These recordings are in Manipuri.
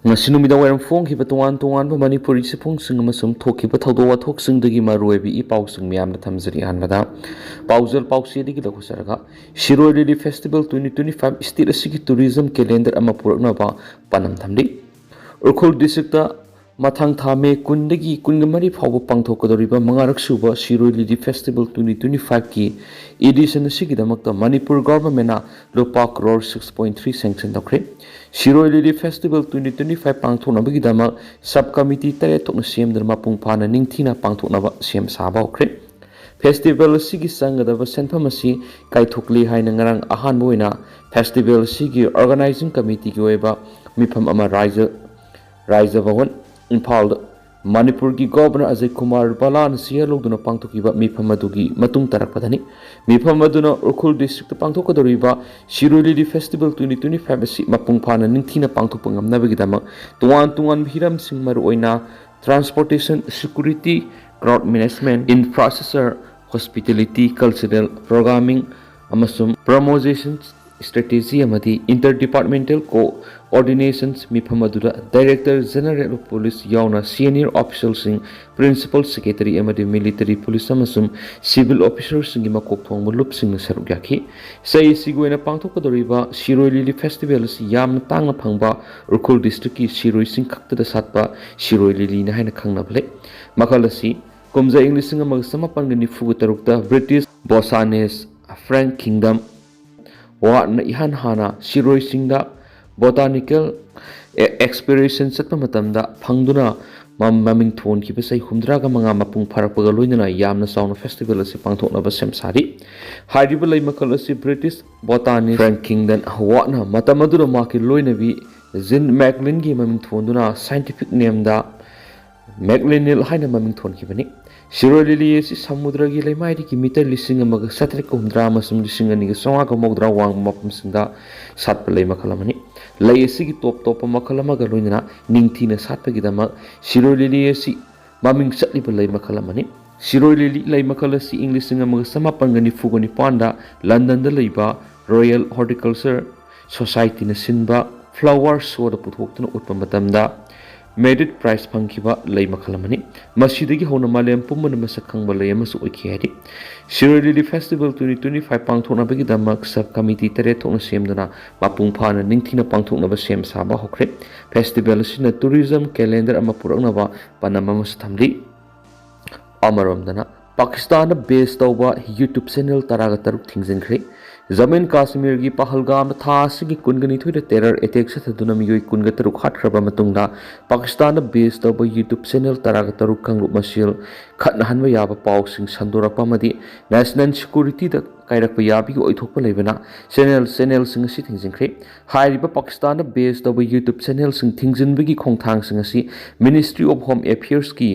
ngasi numida wairam phongkhiba tongan Manipuri siphungsing amasung thokhiba thawdo wathoksingdagi maruibi I pausing miyamna thamjari hanbada paujal pausedigi lakhusaraga Shiroi Lili Festival 2025 state asigi tourism calendar ama puraknaba panam thamli Urkhol district mathang thame kundagi kungamari phawba pangthokadoriba mangarak suba Shiroi Lili Festival 2025 ki edition asigidamakta Manipur government na lupa crore 6.3 sanction dokre Shiroi Lili Festival 2025 pangthoknabagidama subcommittee tare thokna semdar mapung phana ningthina pangthoknaba sem saba okre Festival asigi phanggadaba senpham asi kaithokli haina ngarang ahanba oina festival asigi organizing committee ki oiba mifam ama Raja Bhawan Imphal Manipur ki governor Ajay Kumar Balan siya logduna pangthokiba mifam adugi matung tarakpadani mifam aduna Urkhol district pangthokadoriba Shiroi Lili Festival 2025 asi mapung phana ningthina pangthokpa ngamnabagidama tungan hiram sing maru oina transportation security crowd management infrastructure hospitality cultural programming amasum promotion strategy amadi interdepartmental coordinations mifam adura director general of police yauna senior officials sing principal secretary amadi military police amasum civil officers sing makok thongba lup sing saruk yakhi sei sigoina pangthokadoriba Shiroi Lili festival si yamna tangna phangba Urkhol district ki Shiroi sing khakta satpa Shiroi Lili na haina khangnable makalasi kumza English sing amag samapan gani fugutarukta British Bosanes Frank Kingdom Watna ihan hana Shiroi singda botanical exploration satpa matamda phangduna maming thon ki besai humdra ga manga mapung pharakpaga loinana yamna sauna festival asi pangthokna ba sem sari hariba lei makal asi British Botanic Frank Kingdom watna matamadura maki loinabi Zin Macklin gi maming thonduna scientific name da Maclinil haina maming thon ki bani Shiroi Lili asi samudra gi leimaidi ki meter lising amaga satre ko humdra amasum lising ani ga songa ga mogdra wang mapum sinda satpa lei makalamani lei asi gi top makalama ga loinana ningthina satpa gi dama Shiroi Lili asi maming satli ba lei makalamani Shiroi Lili lei makalasi English singa amaga samapan gani fugani panda London da leiba Royal Horticulture Society na sinba flower show da puthokna utpa matamda merit prize phangkiba lei makalamani masidagi hona malem pumman masak khangba lei amasu oikhiari Shiroi Lili Festival 2025 pangthokna bagi damak sub committee tare thokna semdana mapung phana ningthina pangthokna ba sem saba hokre festival sina tourism calendar ama purakna ba panama mas thamli amaromdana Pakistan base tawba YouTube channel taraga taruk thingjenkhre Jammu Kashmir gi Pahalgam tha sigi kungani thoida terror attack sathaduna miyoi kunga taruk hathraba matungda Pakistan base tawba YouTube channel taraga taruk kanglu masil khatna hanba yaba pausing sandorakpa madi national security da kairakpa yabi gi oithokpa leibana channel sing asi thingjenkhre hairiba Pakistan base tawba YouTube channel sing thingjinbagi khongthang sing asi Ministry of Home Affairs ki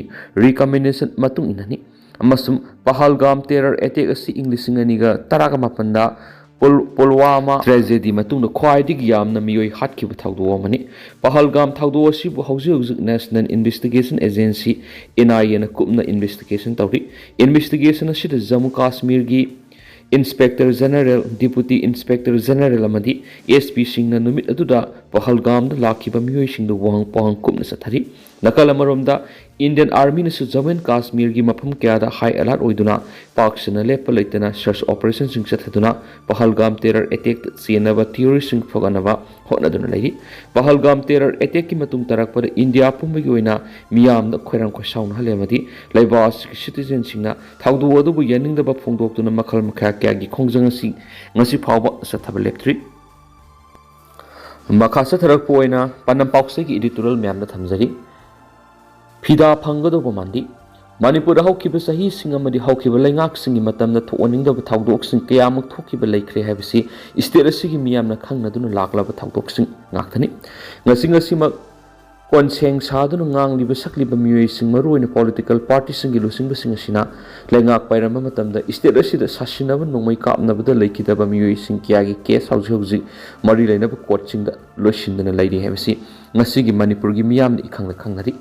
recommendation matung inani amasum Pahalgam terror attack asi English singaniga taraga mapanda Pulwama tragedy matungna khwaidigi yamna miyoi hatkiba thawdo amani Pahalgam thawdo asibu hauzik National Investigation Agency NIA na kupna investigation tawri investigation asida Jammu Kashmir gi Inspector General Deputy Inspector General amadi SP singna numit aduda Pahalgam da lakhiba miyoi singda wahang kupna sathari nakal amaromda Indian Army na su Jammu Kashmir gi mafam kya da high alert oiduna paksana lepa leitana search operation sing sathaduna Pahalgam terror attack sienaba terrorist sing foganaba hotnaduna lei Pahalgam terror attack ki matung tarakpa India pumbagi oina miyam da khoirang ko sauna halemadi laibas citizen singna thawdu odubu yaningda ba phongdoktuna makhal makha kya gi khongjang si ngasi phawba sathaba leptri makha satharak poina panam paukse gi editorial myam na thamjari Phida phanggadaba mande Manipur da haukiba sahi singamadi haukiba laingak singi matamda thooningdaba thawdok sing kayamak thokiba laikhre habisi state asigi miyamna khangnaduna laklaba thawdok sing ngakthani ngasi mak konseng saduna ngangliba sakliba miyoi sing maruina political party singi lusingba sing asina laingak pairama matamda state asida sasinaba nongmai kapnabada laikidaba miyoi sing kyagi case hauji mari lainaba court singda loisindana lairi habisi ngasigi Manipur gi miyamna ikhangna khangnari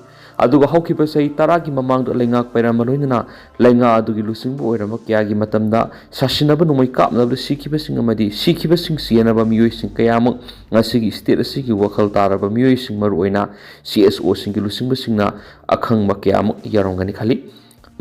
ꯑꯗꯨꯒ ꯍꯧꯈꯤꯕ ꯆꯍꯤ 10ꯒꯤ ꯃꯃꯥꯡꯗ ꯂꯩꯉꯥꯛ ꯄꯩꯔꯝꯕ ꯂꯣꯏꯅꯅ ꯂꯩꯉꯥꯛ ꯑꯗꯨꯒꯤ ꯂꯨꯆꯤꯡꯕ ꯑꯣꯏꯔꯝꯕ ꯀꯌꯥꯒꯤ ꯃꯇꯝꯗ ꯁꯥꯁꯤꯟꯅꯕ ꯅꯣꯡꯃꯩ ꯀꯥꯞꯅꯕꯗ ꯁꯤꯈꯤꯕꯁꯤꯡ ꯑꯃꯗꯤ ꯁꯤꯈꯤꯕꯁꯤꯡ ꯆꯦꯟꯅꯕ ꯃꯤꯑꯣꯏꯁꯤꯡ ꯀꯌꯥꯃꯨꯛ ꯉꯁꯤꯒꯤ ꯁ꯭ꯇꯦꯠ ꯑꯁꯤꯒꯤ ꯋꯥꯈꯜ ꯇꯥꯔꯕ ꯃꯤꯑꯣꯏꯁꯤꯡ ꯃꯔꯨꯑꯣꯏꯅ CSOꯁꯤꯡꯒꯤ ꯂꯨꯆꯤꯡꯕꯁꯤꯡꯅ ꯑꯈꯪꯕ ꯀꯌꯥꯃꯨꯛ ꯌꯥꯎꯔꯝꯒꯅꯤ ꯈꯜꯂꯤ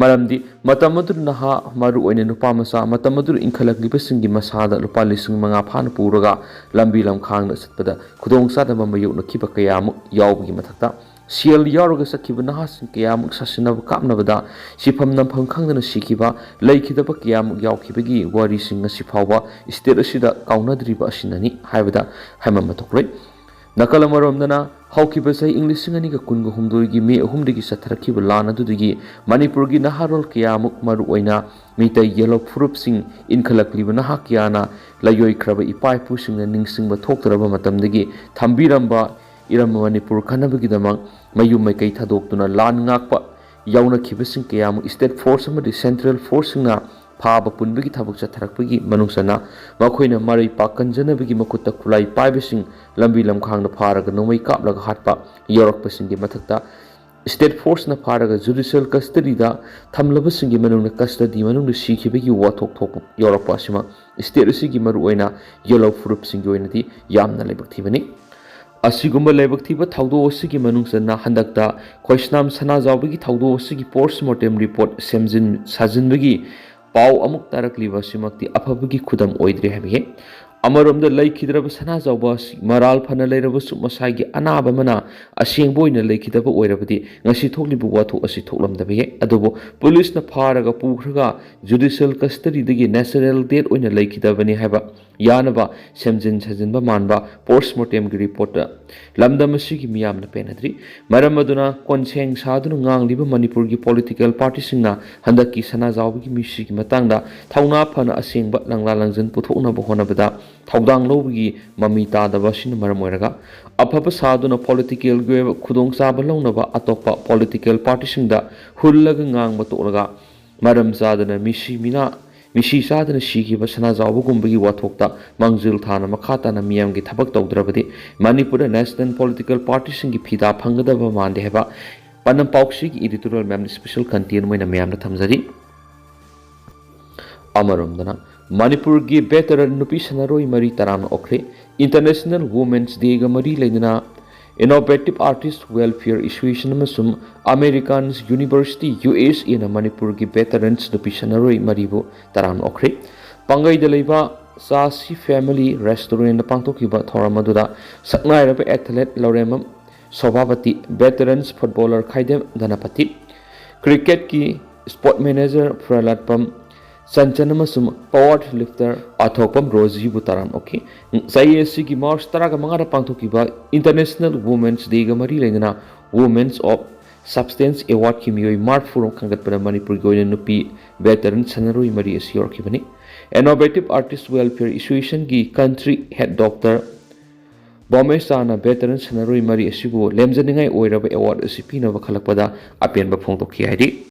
ꯃꯔꯝꯗꯤ ꯃꯇꯝ ꯑꯗꯨꯗ ꯅꯍꯥ ꯃꯔꯨꯑꯣꯏꯅ ꯅꯨꯄꯥ ꯃꯆꯥ ꯃꯇꯝ ꯑꯗꯨꯗ ꯏꯟꯈꯠꯂꯛꯂꯤꯕꯁꯤꯡꯒꯤ ꯃꯁꯥꯗ ꯂꯨꯄꯥ 5,000 ꯐꯥꯅ ꯄꯨꯔꯒ ꯂꯝꯕꯤ ꯂꯝꯈꯥꯡꯗ ꯆꯠꯄꯗ ꯈꯨꯗꯣꯡꯆꯥꯗꯕ ꯃꯥꯌꯣꯛꯅꯈꯤꯕ ꯀꯌꯥꯃꯨꯛ ꯌꯥꯎꯕꯒꯤ ꯃꯊꯛꯇ ꯁꯦꯜ ꯌꯥꯎꯔꯒ ꯆꯠꯈꯤꯕ ꯅꯍꯥꯁꯤꯡ ꯀꯌꯥꯃꯨꯛ ꯁꯥꯁꯤꯟꯅꯕ ꯀꯥꯞꯅꯕꯗ ꯁꯤꯐꯝ ꯅꯝꯐꯝ ꯈꯪꯗꯅ ꯁꯤꯈꯤꯕ ꯂꯩꯈꯤꯗꯕ ꯀꯌꯥꯃꯨꯛ ꯌꯥꯎꯈꯤꯕꯒꯤ ꯋꯥꯔꯤꯁꯤꯡ ꯉꯁꯤ ꯐꯥꯎꯕ ꯁ꯭ꯇꯦꯠ ꯑꯁꯤꯗ ꯀꯥꯎꯅꯗ꯭ꯔꯤꯕ ꯑꯁꯤꯅꯅꯤ ꯍꯥꯏꯕꯗ ꯍꯥꯏꯃꯟꯕ ꯊꯣꯛꯂꯣꯏ ꯅꯥꯀꯜ ꯑꯃꯔꯣꯝꯗꯅ ꯍꯧꯈꯤꯕ ꯆꯍꯤ 2019ꯒꯤ ꯃꯦ 3ꯗꯒꯤ ꯆꯠꯊꯔꯛꯈꯤꯕ ꯂꯥꯟ ꯑꯗꯨꯗꯒꯤ ꯃꯅꯤꯄꯨꯔꯒꯤ ꯅꯍꯥꯔꯣꯜ ꯀꯌꯥꯃꯨꯛ ꯃꯔꯨꯑꯣꯏꯅ ꯃꯤꯇꯩ ꯌꯦꯜꯂꯣ ꯐꯨꯔꯨꯞꯁꯤꯡ ꯏꯟꯈꯠꯂꯛꯂꯤꯕ ꯅꯍꯥ ꯀꯌꯥꯅ ꯂꯩꯌꯣꯏꯈ꯭ꯔꯕ ꯏꯄꯥ ꯏꯄꯨꯁꯤꯡꯅ ꯅꯤꯡꯁꯤꯡꯕ ꯊꯣꯛꯇꯔꯕ ꯃꯇꯝꯗꯒꯤ ꯊꯝꯕꯤꯔꯝꯕ ꯏꯔꯝ ꯃꯅꯤꯄꯨꯔ ꯈꯟꯅꯕꯒꯤꯗꯃꯛ ꯃꯌꯨꯝ ꯃꯩꯀꯩ ꯊꯥꯗꯣꯛꯇꯨꯅ ꯂꯥꯟ ꯉꯥꯛꯄ ꯌꯥꯎꯅꯈꯤꯕꯁꯤꯡ ꯀꯌꯥꯃꯨꯛ ꯁ꯭ꯇꯦꯠ ꯐꯣꯔꯁ ꯑꯃꯗꯤ ꯁꯦꯟꯇ꯭ꯔꯦꯜ ꯐꯣꯔꯁꯁꯤꯡꯅ ꯐꯥꯕ ꯄꯨꯟꯕꯒꯤ ꯊꯕꯛ ꯆꯠꯊꯔꯛꯄꯒꯤ ꯃꯅꯨꯡꯆꯟꯅ ꯃꯈꯣꯏꯅ ꯃꯔꯩ ꯄꯥꯛꯀꯟꯖꯅꯕꯒꯤ ꯃꯈꯨꯠꯇ ꯈꯨꯠꯂꯥꯏ ꯄꯥꯏꯕꯁꯤꯡ ꯂꯝꯕꯤ ꯂꯝꯈꯥꯡꯗ ꯐꯥꯔꯒ ꯅꯣꯡꯃꯩ ꯀꯥꯞꯂꯒ ꯍꯥꯠꯄ ꯌꯥꯎꯔꯛꯄꯁꯤꯡꯒꯤ ꯃꯊꯛꯇ ꯁ꯭ꯇꯦꯠ ꯐꯣꯔꯁꯅ ꯐꯥꯔꯒ ꯖꯨꯗꯤꯁꯤꯌꯦꯜ ꯀꯁꯇꯗꯤꯗ ꯊꯝꯂꯕꯁꯤꯡꯒꯤ ꯃꯅꯨꯡꯗ ꯀꯁꯇꯗꯤ ꯃꯅꯨꯡꯗ ꯁꯤꯈꯤꯕꯒꯤ ꯋꯥꯊꯣꯛ ꯊꯣꯛꯄ ꯌꯥꯎꯔꯛꯄ ꯑꯁꯤꯃꯛ ꯁ꯭ꯇꯦꯠ ꯑꯁꯤꯒꯤ ꯃꯔꯨꯑꯣꯏꯅ ꯌꯦꯜꯂꯣ ꯐꯨꯔꯨꯞꯁꯤꯡꯒꯤ ꯑꯣꯏꯅꯗꯤ ꯌꯥꯝꯅ ꯂꯥꯏꯕꯛ ꯊꯤꯕꯅꯤ ꯑꯁꯤꯒꯨꯝꯕ ꯂꯥꯏꯕꯛ ꯊꯤꯕ ꯊꯧꯗꯣꯛ ꯑꯁꯤꯒꯤ ꯃꯅꯨꯡꯆꯟꯅ ꯍꯟꯗꯛꯇ ꯈꯣꯏꯁꯅꯥꯝ ꯁꯅꯥꯖꯥꯎꯕꯒꯤ ꯊꯧꯗꯣꯛ ꯑꯁꯤꯒꯤ ꯄꯣꯁꯠꯃꯣꯔꯇꯦꯝ ꯔꯤꯄꯣꯔꯠ ꯁꯦꯝꯖꯤꯟ ꯁꯥꯖꯤꯟꯕꯒꯤ ꯄꯥꯎ ꯑꯃꯨꯛ ꯇꯥꯔꯛꯂꯤꯕ ꯑꯁꯤꯃꯛꯇꯤ ꯑꯐꯕꯒꯤ ꯈꯨꯗꯝ ꯑꯣꯏꯗ꯭ꯔꯦ ꯍꯥꯏꯕ ꯌꯥꯏ ꯑꯃꯔꯣꯝꯗ ꯂꯩꯈꯤꯗ꯭ꯔꯕ ꯁꯅꯥꯖꯥꯎꯕ ꯑꯁꯤ ꯃꯔꯥꯜ ꯐꯅ ꯂꯩꯔꯕꯁꯨ ꯃꯁꯥꯒꯤ ꯑꯅꯥꯕ ꯑꯃꯅ ꯑꯁꯦꯡꯕ ꯑꯣꯏꯅ ꯂꯩꯈꯤꯗꯕ ꯑꯣꯏꯔꯕꯗꯤ ꯉꯁꯤ ꯊꯣꯛꯂꯤꯕ ꯋꯥꯊꯣꯛ ꯑꯁꯤ ꯊꯣꯛꯂꯝꯗꯕ ꯌꯥꯏ ꯑꯗꯨꯕꯨ ꯄꯨꯂꯤꯁꯅ ꯐꯥꯔꯒ ꯄꯨꯈ꯭ꯔꯒ ꯖꯨꯗꯤꯁꯤꯌꯦꯜ ꯀꯁꯇꯗꯤꯗꯒꯤ ꯅꯦꯆꯔꯦꯜ ꯗꯦꯠ ꯑꯣꯏꯅ ꯂꯩꯈꯤꯗꯕꯅꯤ ꯍꯥꯏꯕ ꯌꯥꯅꯕ ꯁꯦꯝꯖꯤꯟ ꯁꯥꯖꯤꯟꯕ ꯃꯥꯟꯕ ꯄꯣꯁꯠꯃꯣꯔꯇꯦꯝꯒꯤ ꯔꯤꯄꯣꯔꯠꯇ ꯂꯝꯗꯝ ꯑꯁꯤꯒꯤ ꯃꯤꯌꯥꯝꯅ ꯄꯦꯟꯅꯗ꯭ꯔꯤ ꯃꯔꯝ ꯑꯗꯨꯅ ꯀꯣꯟꯁꯦꯡ ꯁꯥꯗꯨꯅ ꯉꯥꯡꯂꯤꯕ ꯃꯅꯤꯄꯨꯔꯒꯤ ꯄꯣꯂꯤꯇꯤꯀꯦꯜ ꯄꯥꯔꯇꯤꯁꯤꯡꯅ ꯍꯟꯗꯛꯀꯤ ꯁꯅꯥꯖꯥꯎꯕꯒꯤ ꯃꯤꯁꯤꯒꯤ ꯃꯇꯥꯡꯗ ꯊꯧꯅꯥ ꯐꯅ ꯑꯁꯦꯡꯕ ꯂꯪꯂꯥ ꯂꯪꯖꯟ ꯄꯨꯊꯣꯛꯅꯕ ꯍꯣꯠꯅꯕꯗ ꯊꯧꯗꯥꯡ ꯂꯧꯕꯒꯤ ꯃꯃꯤ ꯇꯥꯗꯕ ꯑꯁꯤꯅ ꯃꯔꯝ ꯑꯣꯏꯔꯒ ꯑꯐꯕ ꯁꯥꯗꯨꯅ ꯄꯣꯂꯤꯇꯤꯀꯦꯜꯒꯤ ꯑꯣꯏꯕ ꯈꯨꯗꯣꯡꯆꯥꯕ ꯂꯧꯅꯕ ꯑꯇꯣꯞꯄ ꯄꯣꯂꯤꯇꯤꯀꯦꯜ ꯄꯥꯔꯇꯤꯁꯤꯡꯗ ꯍꯨꯜꯂꯒ ꯉꯥꯡꯕ ꯇꯣꯛꯂꯒ ꯃꯔꯝ ꯆꯥꯗꯅ ꯃꯤꯁꯤ ꯆꯥꯗꯅ ꯁꯤꯈꯤꯕ ꯁꯅꯥꯖꯥꯎꯕꯒꯨꯝꯕꯒꯤ ꯋꯥꯊꯣꯛꯇ ꯃꯥꯡꯖꯤꯜ ꯊꯥꯅ ꯃꯈꯥ ꯇꯥꯅ ꯃꯤꯌꯥꯝꯒꯤ ꯊꯕꯛ ꯇꯧꯗ꯭ꯔꯕꯗꯤ ꯃꯅꯤꯄꯨꯔꯗ ꯅꯦꯁꯅꯦꯜ ꯄꯣꯂꯤꯇꯤꯀꯦꯜ ꯄꯥꯔꯇꯤꯁꯤꯡꯒꯤ ꯐꯤꯗꯥ ꯐꯪꯒꯗꯕ ꯃꯥꯟꯗꯦ ꯍꯥꯏꯕ ꯄꯥꯟꯗꯝ ꯄꯥꯎꯁꯤꯒꯤ ꯏꯗꯤꯇꯣꯔꯤꯌꯦꯜ ꯃꯌꯥꯝꯅ ꯁ꯭ꯄꯦꯁꯦꯜ ꯀꯟꯇꯦꯟ ꯑꯣꯏꯅ ꯃꯌꯥꯝꯗ ꯊꯝꯖꯔꯤ ꯑꯃꯔꯣꯝꯗꯅ ꯃꯅꯤꯄꯨꯔꯒꯤ ꯚꯦꯇꯔꯟ ꯅꯨꯄꯤ ꯁꯥꯟꯅꯔꯣꯏ ꯃꯔꯤ ꯇꯔꯥꯝꯅ ꯑꯣꯛꯈ꯭ꯔꯦ ꯏꯟꯇꯔꯅꯦꯁꯅꯦꯜ ꯋꯨꯃꯦꯟꯁ ꯗꯦꯒ ꯃꯔꯤ ꯂꯩꯅꯅ ꯏꯅꯣꯚꯦꯇꯤꯚ ꯑꯥꯔꯇꯤꯁ ꯋꯦꯜꯐꯤꯌꯔ ꯑꯦꯁꯣꯁꯤꯌꯦꯁꯟ ꯑꯃꯁꯨꯡ ꯑꯃꯦꯔꯤꯀꯥꯟ ꯌꯨꯅꯤꯚꯔꯁꯤꯇꯤ USAꯅ ꯃꯅꯤꯄꯨꯔꯒꯤ ꯚꯦꯇꯔꯟꯁ ꯅꯨꯄꯤ ꯁꯥꯟꯅꯔꯣꯏ ꯃꯔꯤꯕꯨ ꯇꯔꯥꯝꯅ ꯑꯣꯛꯈ꯭ꯔꯦ ꯄꯥꯡꯒꯩꯗ ꯂꯩꯕ ꯆꯥꯁꯤ ꯐꯦꯃꯤꯂꯤ ꯔꯦꯁꯇꯨꯔꯦꯟꯗ ꯄꯥꯡꯊꯣꯛꯈꯤꯕ ꯊꯧꯔꯝ ꯑꯗꯨꯗ ꯁꯛꯅꯥꯏꯔꯕ ꯑꯦꯊꯂꯦꯠ ꯂꯧꯔꯦꯝꯕꯝ ꯁꯣꯚꯥꯄꯇꯤ ꯚꯦꯇꯔꯟꯁ ꯐꯨꯠꯕꯣꯂꯔ ꯈꯥꯏꯗꯦꯝ ꯙꯅꯄꯇꯤ ꯀ꯭ꯔꯤꯀꯦꯠꯀꯤ ꯁ꯭ꯄꯣꯔꯠ ꯃꯦꯅꯦꯖꯔ ꯐꯨꯔꯥꯂꯥꯠꯄꯝ ꯆꯟꯆꯟ ꯑꯃꯁꯨꯡ ꯄꯋꯥꯔ ꯂꯤꯐꯇꯔ ꯑꯊꯣꯛꯄꯝ ꯔꯣꯖꯤꯕꯨ ꯇꯔꯥꯝ ꯑꯣꯛꯈꯤ ꯆꯍꯤ ꯑꯁꯤꯒꯤ ꯃꯥꯔꯆ 15ꯗ ꯄꯥꯡꯊꯣꯛꯈꯤꯕ ꯏꯟꯇꯔꯅꯦꯁꯅꯦꯜ ꯋꯨꯃꯦꯟꯁ ꯗꯦꯒ ꯃꯔꯤ ꯂꯩꯅꯅ ꯋꯨꯃꯦꯟꯁ ꯑꯣꯐ ꯁꯕꯁꯇꯦꯟꯁ ꯑꯦꯋꯥꯔꯗꯀꯤ ꯃꯤꯑꯣꯏ ꯃꯔꯐꯨꯔꯣꯝ ꯈꯟꯒꯠꯄꯗ ꯃꯅꯤꯄꯨꯔꯒꯤ ꯑꯣꯏꯅ ꯅꯨꯄꯤ ꯚꯦꯇꯔꯟ ꯁꯥꯟꯅꯔꯣꯏ ꯃꯔꯤ ꯑꯁꯤ ꯌꯥꯎꯔꯛꯈꯤꯕꯅꯤ ꯏꯅꯣꯚꯦꯇꯤꯚ ꯑꯥꯔꯇꯤꯁ ꯋꯦꯜꯐꯤꯌꯔ ꯑꯦꯁꯣꯁꯤꯌꯦꯁꯟꯒꯤ ꯀꯟꯇ꯭ꯔꯤ ꯍꯦꯗ ꯗꯣꯛꯇꯔ ꯕꯣꯃꯦꯁꯇꯥꯅ ꯚꯦꯇꯔꯟ ꯁꯥꯟꯅꯔꯣꯏ ꯃꯔꯤ ꯑꯁꯤꯕꯨ ꯂꯦꯝꯖꯅꯤꯡꯉꯥꯏ ꯑꯣꯏꯔꯕ ꯑꯦꯋꯥꯔꯗ ꯑꯁꯤ ꯄꯤꯅꯕ ꯈꯜꯂꯛꯄꯗ ꯑꯄꯦꯟꯕ ꯐꯣꯡꯗꯣꯛꯈꯤ ꯍꯥꯏꯔꯤ